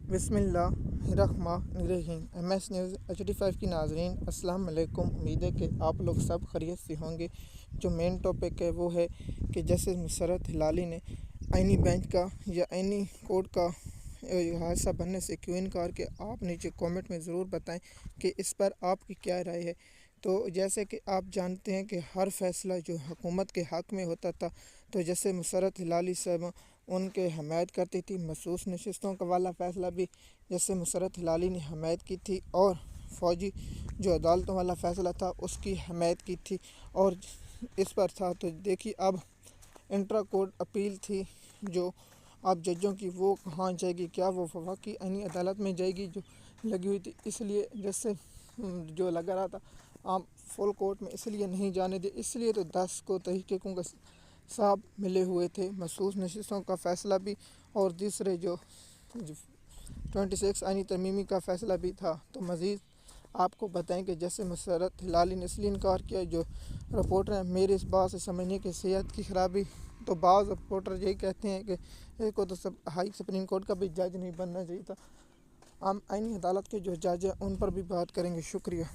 बिस्मिल्लाहिर्रहमानिर्रहीम। MS news HD5 की नाज़रीन अस्सलाम वालेकुम। उम्मीद है कि आप लोग सब खैरियत से होंगे। जो मेन टॉपिक है वो है कि जस्टिस नुसरत हिलाली ने आईनी बेंच का या आईनी कोर्ट का हादसा बनने से क्यों इनकार किया। आप नीचे कमेंट में ज़रूर बताएं कि इस पर आपकी क्या राय है। तो जैसे कि आप जानते हैं कि हर फैसला जो हुकूमत के हक़ में होता था तो जैसे नुसरत हिलाली साहब उनके हमायत करती थी। मखसूस नशस्तों का वाला फ़ैसला भी जैसे नुसरत हिलाली ने हमायत की थी और फ़ौजी जो अदालतों वाला फ़ैसला था उसकी हमायत की थी और इस पर था। तो देखिए अब इंट्रा कोर्ट अपील थी जो अब जजों की वो कहाँ जाएगी, क्या वो वफाकी आईनी अदालत में जाएगी जो लगी हुई थी। इसलिए जैसे जो लगा रहा था आप फुल कोर्ट में इसलिए नहीं जाने दे, इसलिए तो 10 को तहकीकों का साहब मिले हुए थे। मखसूस नशस्तों का फ़ैसला भी और दूसरे जो 26 आईनी तरमीमी का फ़ैसला भी था। तो मज़ीद आपको बताएं कि जैसे नुसरत हिलाली ने इसलिए इनकार किया, जो रिपोर्टर हैं मेरे इस बात से समझने की सेहत की ख़राबी। तो बाज़ रिपोर्टर यही कहते हैं कि इसको तो सब हाई सुप्रीम कोर्ट का भी जज नहीं बनना चाहिए था। हम आईनी अदालत के जो जज हैं उन पर भी बात करेंगे। शुक्रिया।